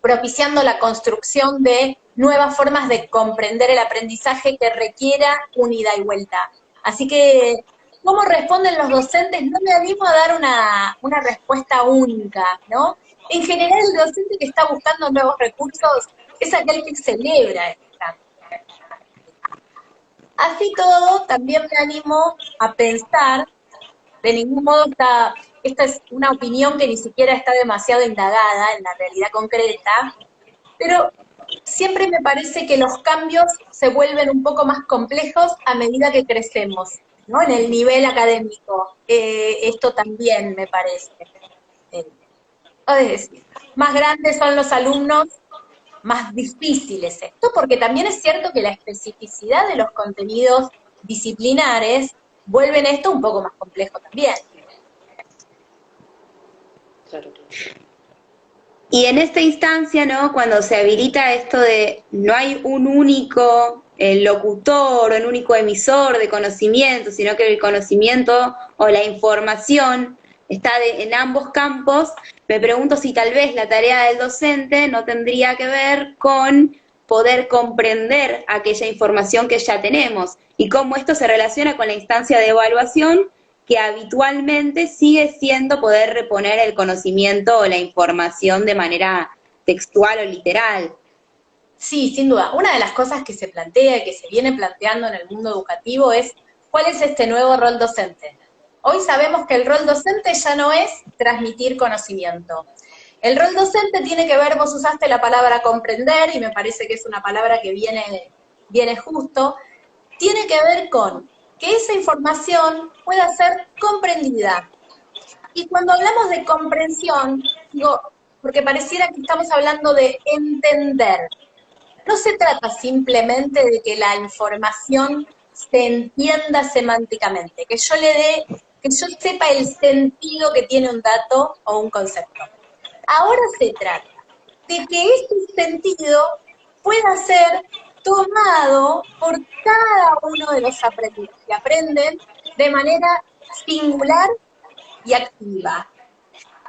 Speaker 2: propiciando la construcción de nuevas formas de comprender el aprendizaje que requiera un ida y vuelta. Así que ¿Cómo responden los docentes? No me animo a dar una respuesta única, ¿no? En general, el docente que está buscando nuevos recursos es aquel que celebra este cambio. Así todo, también me animo a pensar, de ningún modo esta es una opinión que ni siquiera está demasiado indagada en la realidad concreta, pero siempre me parece que los cambios se vuelven un poco más complejos a medida que crecemos, ¿no? En el nivel académico. Esto también me parece. Es decir, más grandes son los alumnos, más difícil es esto, porque también es cierto que la especificidad de los contenidos disciplinares vuelven esto un poco más complejo también.
Speaker 1: Claro.
Speaker 3: Y en esta instancia, ¿no? Cuando se habilita esto de no hay un único locutor o un único emisor de conocimiento, sino que el conocimiento o la información está en ambos campos, me pregunto si tal vez la tarea del docente no tendría que ver con poder comprender aquella información que ya tenemos y cómo esto se relaciona con la instancia de evaluación que habitualmente sigue siendo poder reponer el conocimiento o la información de manera textual o literal.
Speaker 2: Sí, sin duda. Una de las cosas que se plantea, que se viene planteando en el mundo educativo es ¿cuál es este nuevo rol docente? Hoy sabemos que el rol docente ya no es transmitir conocimiento. El rol docente tiene que ver, vos usaste la palabra comprender, y me parece que es una palabra que viene justo, tiene que ver con que esa información pueda ser comprendida. Y cuando hablamos de comprensión, digo, porque pareciera que estamos hablando de entender. No se trata simplemente de que la información se entienda semánticamente, que yo sepa el sentido que tiene un dato o un concepto. Ahora se trata de que ese sentido pueda ser tomado por cada uno de los aprendices, que aprenden de manera singular y activa.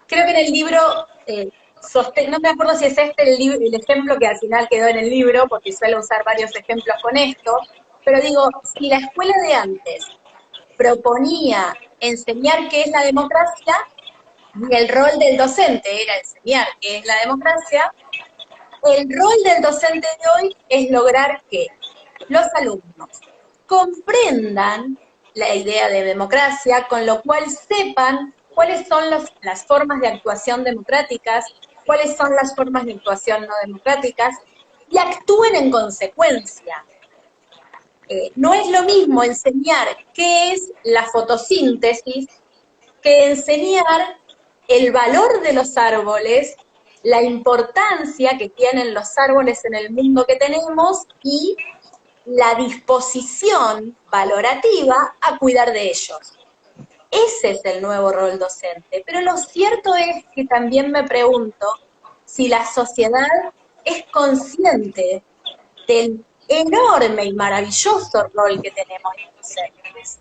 Speaker 2: Creo que en el libro, no me acuerdo si es el ejemplo que al final quedó en el libro, porque suelo usar varios ejemplos con esto, pero digo, si la escuela de antes proponía enseñar qué es la democracia, y el rol del docente era enseñar qué es la democracia, el rol del docente de hoy es lograr que los alumnos comprendan la idea de democracia, con lo cual sepan cuáles son las formas de actuación democráticas, cuáles son las formas de actuación no democráticas, y actúen en consecuencia. No es lo mismo enseñar qué es la fotosíntesis que enseñar el valor de los árboles, la importancia que tienen los árboles en el mundo que tenemos y la disposición valorativa a cuidar de ellos. Ese es el nuevo rol docente. Pero lo cierto es que también me pregunto si la sociedad es consciente del enorme y maravilloso rol que tenemos los docentes,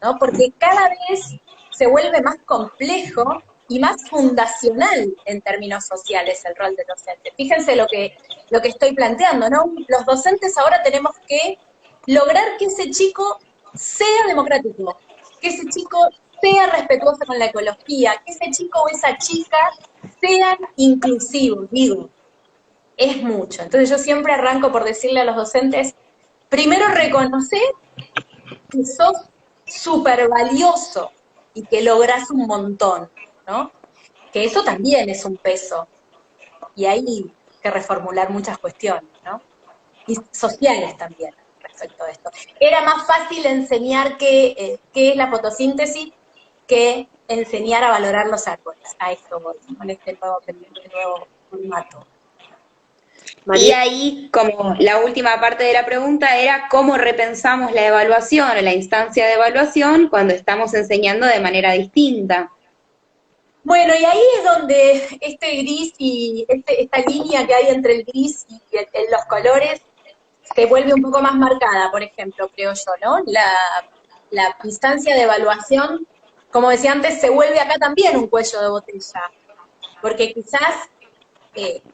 Speaker 2: ¿no? Porque cada vez se vuelve más complejo y más fundacional en términos sociales el rol del docente. Fíjense lo que estoy planteando, ¿no? Los docentes ahora tenemos que lograr que ese chico sea democrático, que ese chico sea respetuoso con la ecología, que ese chico o esa chica sean inclusivos, digo. Es mucho. Entonces yo siempre arranco por decirle a los docentes, primero reconocer que sos súper valioso y que lográs un montón, ¿no? Que eso también es un peso. Y hay que reformular muchas cuestiones, ¿no? Y sociales también respecto a esto. Era más fácil enseñar qué es la fotosíntesis que enseñar a valorar los árboles. A esto voy, con este nuevo formato.
Speaker 3: Y ahí, como la última parte de la pregunta era cómo repensamos la evaluación o la instancia de evaluación cuando estamos enseñando de manera distinta.
Speaker 2: Bueno, y ahí es donde este gris y esta línea que hay entre el gris y los colores se vuelve un poco más marcada, por ejemplo, creo yo, ¿no? La instancia de evaluación, como decía antes, se vuelve acá también un cuello de botella, porque quizás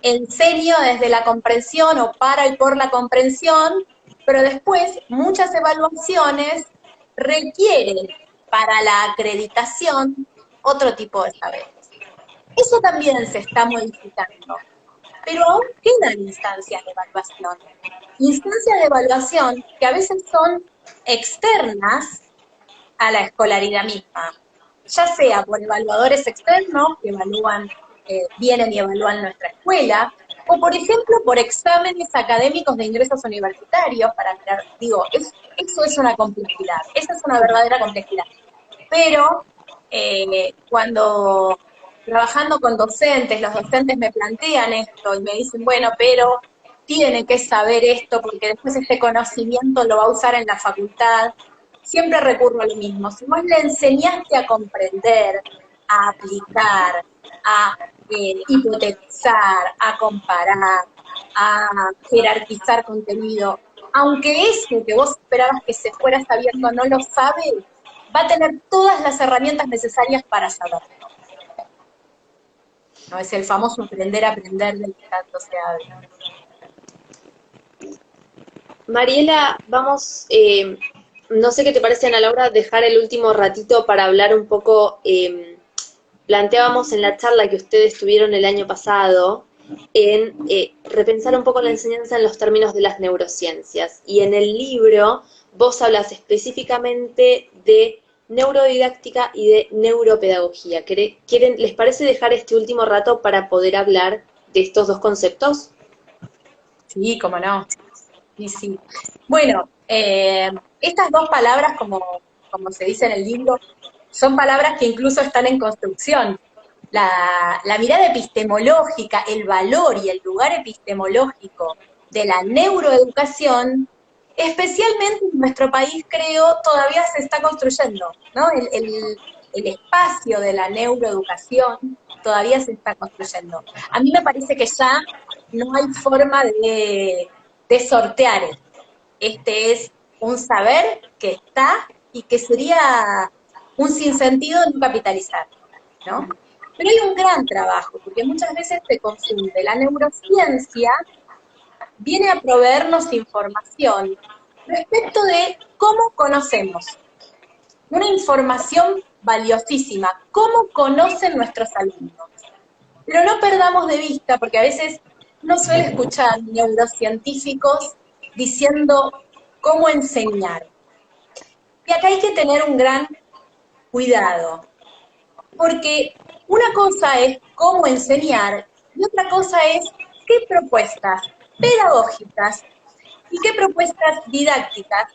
Speaker 2: enseño desde la comprensión o para y por la comprensión, pero después muchas evaluaciones requieren para la acreditación otro tipo de saberes. Eso también se está modificando, pero aún quedan instancias de evaluación. Instancias de evaluación que a veces son externas a la escolaridad misma, ya sea por evaluadores externos que evalúan, vienen y evalúan nuestra escuela, o por ejemplo por exámenes académicos de ingresos universitarios, para mirar, digo, eso es una complejidad, esa es una verdadera complejidad. Pero cuando trabajando con docentes, los docentes me plantean esto y me dicen, bueno, pero tiene que saber esto porque después este conocimiento lo va a usar en la facultad, siempre recurro a lo mismo. Si vos le enseñaste a comprender, a aplicar, a hipotetizar, a comparar, a jerarquizar contenido, aunque eso que vos esperabas que se fuera sabiendo no lo sabe, va a tener todas las herramientas necesarias para saberlo. ¿No? Es el famoso aprender a aprender del que tanto se habla.
Speaker 1: Mariela, vamos, no sé qué te parece, Ana Laura, dejar el último ratito para hablar un poco, planteábamos en la charla que ustedes tuvieron el año pasado, en repensar un poco la enseñanza en los términos de las neurociencias. Y en el libro vos hablas específicamente de neurodidáctica y de neuropedagogía. ¿Les parece dejar este último rato para poder hablar de estos dos conceptos?
Speaker 2: Sí, cómo no. Sí. Bueno, estas dos palabras, como se dice en el libro, son palabras que incluso están en construcción. La mirada epistemológica, el valor y el lugar epistemológico de la neuroeducación, especialmente en nuestro país, creo, todavía se está construyendo, ¿no? El espacio de la neuroeducación todavía se está construyendo. A mí me parece que ya no hay forma de sortear esto. Este es un saber que está y que sería un sinsentido no capitalizarlo, ¿no? Pero hay un gran trabajo, porque muchas veces se confunde. La neurociencia viene a proveernos información respecto de cómo conocemos. Una información valiosísima, cómo conocen nuestros alumnos. Pero no perdamos de vista, porque a veces uno suele escuchar neurocientíficos diciendo cómo enseñar. Y acá hay que tener un gran cuidado, porque una cosa es cómo enseñar y otra cosa es qué propuestas pedagógicas y qué propuestas didácticas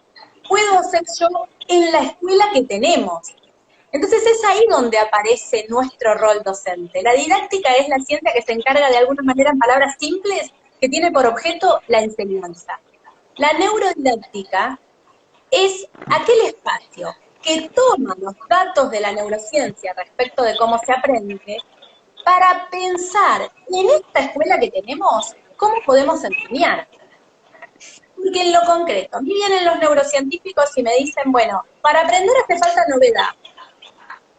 Speaker 2: puedo hacer yo en la escuela que tenemos. Entonces es ahí donde aparece nuestro rol docente. La didáctica es la ciencia que se encarga de alguna manera, en palabras simples, que tiene por objeto la enseñanza. La neurodidáctica es aquel espacio que toma los datos de la neurociencia respecto de cómo se aprende para pensar en esta escuela que tenemos, cómo podemos enseñar. Porque en lo concreto, a mí vienen los neurocientíficos y me dicen, bueno, para aprender hace falta novedad.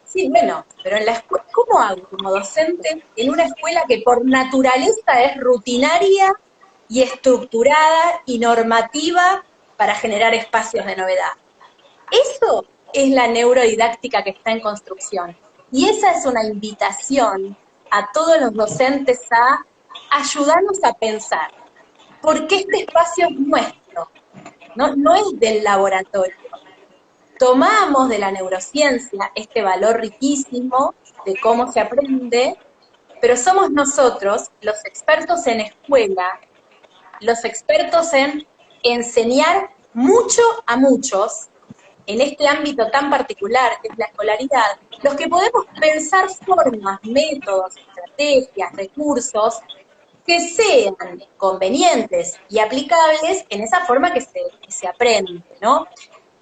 Speaker 2: Sí, bueno, pero en la escuela, ¿cómo hago como docente en una escuela que por naturaleza es rutinaria y estructurada y normativa para generar espacios de novedad? Eso es la neurodidáctica que está en construcción. Y esa es una invitación a todos los docentes a ayudarnos a pensar, porque este espacio es nuestro, no es del laboratorio. Tomamos de la neurociencia este valor riquísimo de cómo se aprende, pero somos nosotros, los expertos en escuela, los expertos en enseñar mucho a muchos, en este ámbito tan particular que es la escolaridad, los que podemos pensar formas, métodos, estrategias, recursos, que sean convenientes y aplicables en esa forma que se aprende, ¿no?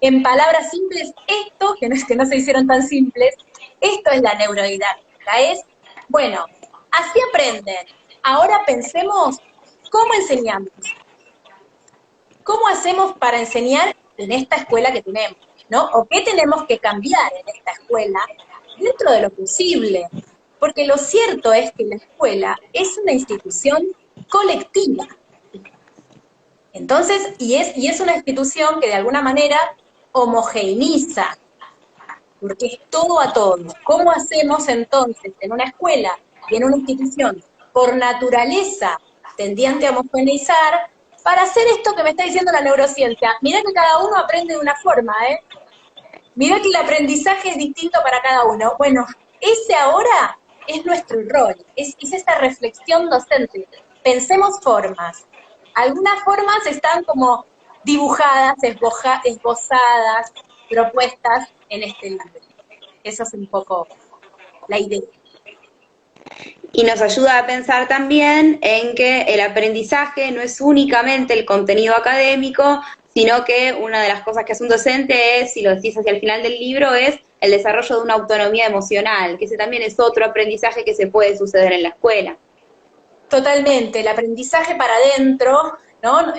Speaker 2: En palabras simples, esto, que no se hicieron tan simples, esto es la neurodidáctica, es, bueno, así aprenden, ahora pensemos cómo enseñamos, cómo hacemos para enseñar en esta escuela que tenemos, ¿no? O qué tenemos que cambiar en esta escuela dentro de lo posible, porque lo cierto es que la escuela es una institución colectiva. Entonces, y es una institución que de alguna manera homogeneiza porque es todo a todos. ¿Cómo hacemos entonces en una escuela y en una institución por naturaleza tendiente a homogeneizar para hacer esto que me está diciendo la neurociencia? Mirá que cada uno aprende de una forma, ¿eh? Mirá que el aprendizaje es distinto para cada uno. Bueno, ese ahora es nuestro rol, es esta reflexión docente. Pensemos formas. Algunas formas están como dibujadas, esbozadas, propuestas en este libro. Esa es un poco la idea.
Speaker 3: Y nos ayuda a pensar también en que el aprendizaje no es únicamente el contenido académico, sino que una de las cosas que hace un docente es, si lo decís hacia el final del libro, es el desarrollo de una autonomía emocional, que ese también es otro aprendizaje que se puede suceder en la escuela.
Speaker 2: Totalmente, el aprendizaje para adentro, ¿no?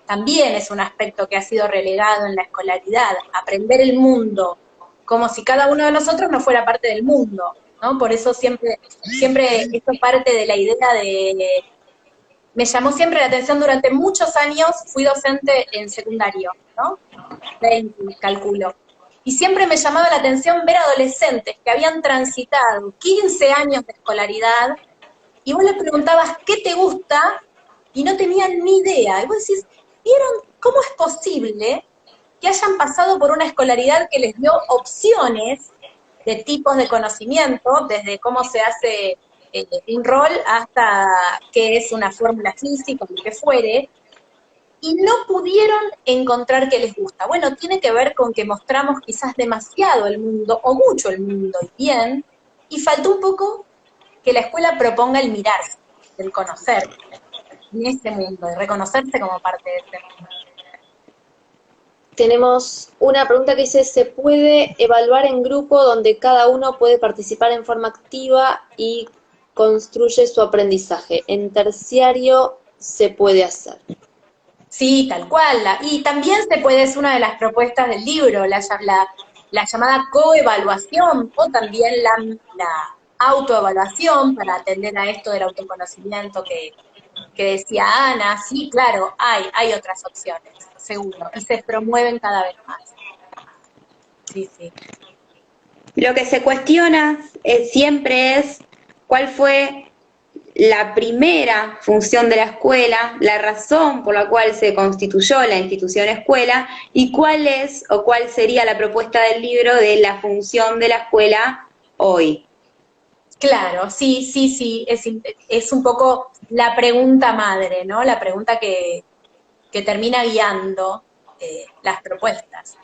Speaker 2: También es un aspecto que ha sido relegado en la escolaridad, aprender el mundo, como si cada uno de nosotros no fuera parte del mundo, ¿no? Por eso siempre esto parte de la idea de... Me llamó siempre la atención durante muchos años, fui docente en secundario, ¿no? 20, calculo. Y siempre me llamaba la atención ver adolescentes que habían transitado 15 años de escolaridad y vos les preguntabas qué te gusta y no tenían ni idea. Y vos decís, ¿vieron cómo es posible que hayan pasado por una escolaridad que les dio opciones de tipos de conocimiento, desde cómo se hace un rol hasta qué es una fórmula física, lo que fuere, y no pudieron encontrar qué les gusta? Bueno, tiene que ver con que mostramos quizás demasiado el mundo, o mucho el mundo, y bien, y faltó un poco que la escuela proponga el mirarse, el conocer en ese mundo, de reconocerse como parte de ese mundo.
Speaker 1: Tenemos una pregunta que dice, ¿se puede evaluar en grupo donde cada uno puede participar en forma activa y construye su aprendizaje? En terciario se puede hacer.
Speaker 2: Sí, tal cual. Y también se puede, es una de las propuestas del libro, la llamada coevaluación, o también la autoevaluación para atender a esto del autoconocimiento que decía Ana. Sí, claro, hay otras opciones, seguro, y se promueven cada vez más. Sí, sí.
Speaker 3: Lo que se cuestiona siempre es cuál fue la primera función de la escuela, la razón por la cual se constituyó la institución escuela y cuál es o cuál sería la propuesta del libro de la función de la escuela hoy.
Speaker 2: Claro, sí, es un poco la pregunta madre, ¿no? La pregunta que termina guiando las propuestas.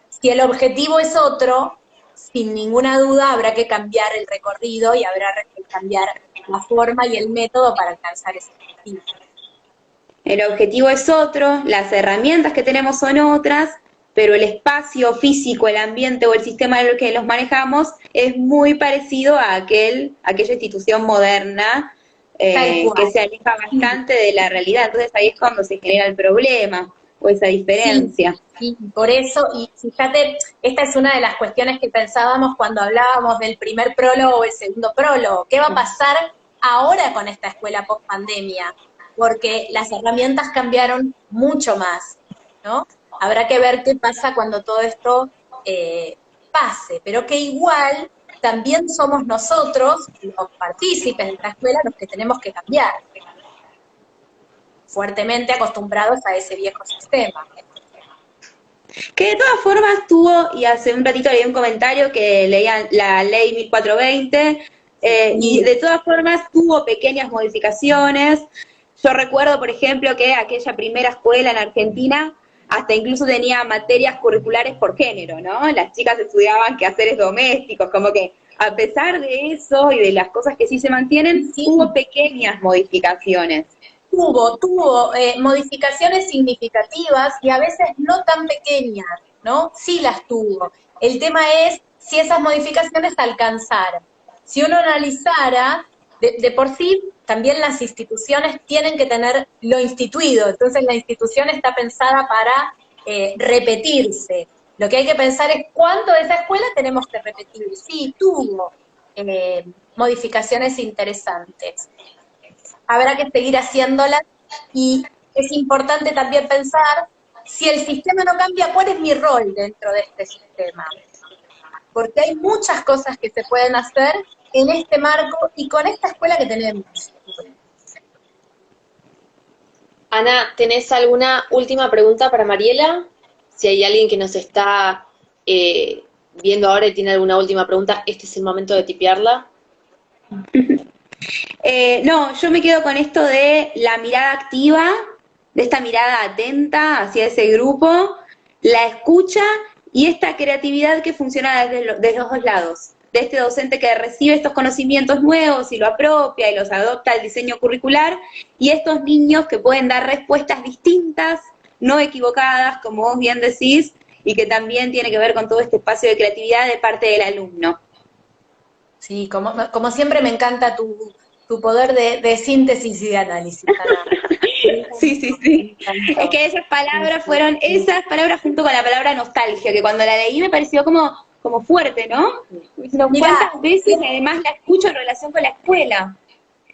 Speaker 2: Si el objetivo es otro, sin ninguna duda habrá que cambiar el recorrido y habrá que cambiar la forma y el método para alcanzar ese objetivo.
Speaker 3: El objetivo es otro, las herramientas que tenemos son otras, pero el espacio físico, el ambiente o el sistema en el que los manejamos es muy parecido a aquella institución moderna que se aleja bastante de la realidad. Entonces ahí es cuando se genera el problema o esa diferencia.
Speaker 2: Sí, por eso, y fíjate, esta es una de las cuestiones que pensábamos cuando hablábamos del primer prólogo o el segundo prólogo. ¿Qué va a pasar ahora con esta escuela post-pandemia? Porque las herramientas cambiaron mucho más, ¿no? Habrá que ver qué pasa cuando todo esto pase, pero que igual también somos nosotros, los partícipes de esta escuela, los que tenemos que cambiar, fuertemente acostumbrados a ese viejo sistema.
Speaker 3: Que de todas formas tuvo, y hace un ratito leí un comentario que leía la ley 1420, y de todas formas tuvo pequeñas modificaciones. Yo recuerdo, por ejemplo, que aquella primera escuela en Argentina hasta incluso tenía materias curriculares por género, ¿no? Las chicas estudiaban quehaceres domésticos, como que a pesar de eso y de las cosas que sí se mantienen, hubo pequeñas modificaciones.
Speaker 2: Tuvo modificaciones significativas y a veces no tan pequeñas, ¿no? Sí las tuvo. El tema es si esas modificaciones alcanzaron. Si uno analizara, de por sí, también las instituciones tienen que tener lo instituido, entonces la institución está pensada para repetirse. Lo que hay que pensar es cuánto de esa escuela tenemos que repetir. Sí, tuvo modificaciones interesantes. Habrá que seguir haciéndolas y es importante también pensar si el sistema no cambia, ¿cuál es mi rol dentro de este sistema? porque hay muchas cosas que se pueden hacer en este marco y con esta escuela que tenemos.
Speaker 1: Ana, ¿tenés alguna última pregunta para Mariela? Si hay alguien que nos está viendo ahora y tiene alguna última pregunta, este es el momento de tipearla.
Speaker 3: No, yo me quedo con esto de la mirada activa, de esta mirada atenta hacia ese grupo, la escucha y esta creatividad que funciona desde los dos lados. De este docente que recibe estos conocimientos nuevos y lo apropia y los adopta al diseño curricular, y estos niños que pueden dar respuestas distintas, no equivocadas, como vos bien decís, y que también tiene que ver con todo este espacio de creatividad de parte del alumno.
Speaker 2: Sí, como siempre me encanta tu poder de síntesis y de análisis, Ana.
Speaker 3: Sí. Es que esas palabras junto con la palabra nostalgia, que cuando la leí me pareció como fuerte, ¿no? ¿Cuántas veces además la escucho en relación con la escuela?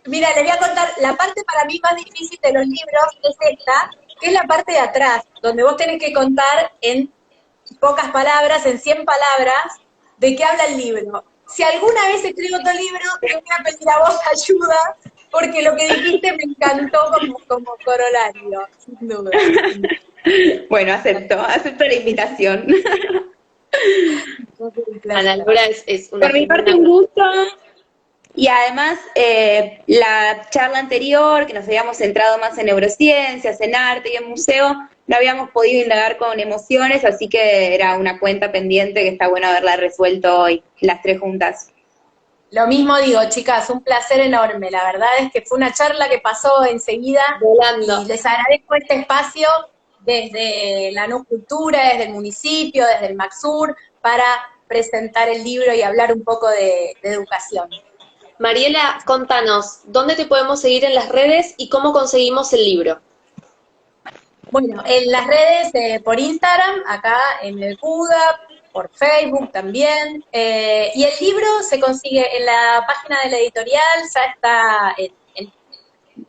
Speaker 2: Mira, les voy a contar, la parte para mí más difícil de los libros es esta, que es la parte de atrás, donde vos tenés que contar en pocas palabras, en 100 palabras, de qué habla el libro. Si alguna vez escribo otro libro, te voy a pedir a vos ayuda, porque lo que dijiste me encantó como corolario, sin duda.
Speaker 3: Bueno, acepto la invitación.
Speaker 1: Ana Laura es una...
Speaker 3: Por mi parte, un gusto. Y además, la charla anterior, que nos habíamos centrado más en neurociencias, en arte y en museo, no habíamos podido indagar con emociones, así que era una cuenta pendiente que está bueno haberla resuelto hoy, las tres juntas.
Speaker 2: Lo mismo digo, chicas, un placer enorme. La verdad es que fue una charla que pasó enseguida.
Speaker 1: Volando.
Speaker 2: Y les agradezco este espacio desde la NUC Cultura, desde el municipio, desde el MACSUR, para presentar el libro y hablar un poco de educación.
Speaker 1: Mariela, contanos, ¿dónde te podemos seguir en las redes y cómo conseguimos el libro?
Speaker 2: Bueno, en las redes, por Instagram, acá en el CUDA, por Facebook también, y el libro se consigue en la página de la editorial, ya está en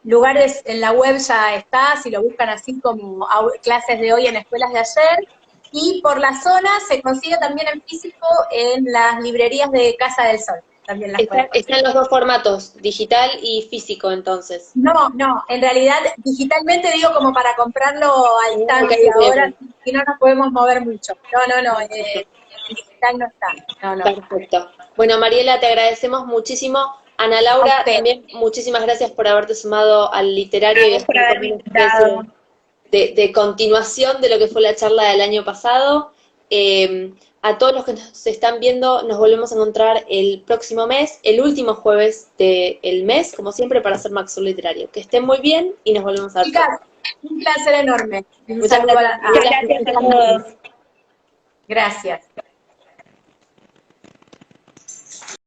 Speaker 2: lugares, en la web ya está, si lo buscan así como clases de hoy en escuelas de ayer, y por la zona se consigue también en físico en las librerías de Casa del Sol. También
Speaker 1: Está en los dos formatos, digital y físico, entonces.
Speaker 2: No, en realidad digitalmente digo como para comprarlo a distancia, ahora si no nos podemos mover mucho. No, digital no está. No.
Speaker 1: Perfecto. Bueno, Mariela, te agradecemos muchísimo. Ana Laura, también muchísimas gracias por haberte sumado al literario y
Speaker 3: por haberme invitado.
Speaker 1: De continuación de lo que fue la charla del año pasado. A todos los que nos están viendo, nos volvemos a encontrar el próximo mes, el último jueves del mes, como siempre, para hacer MACSUR Literario. Que estén muy bien y nos volvemos a ver.
Speaker 2: Chicas, un placer enorme.
Speaker 1: Muchas gracias.
Speaker 3: Gracias a todos.
Speaker 2: Gracias.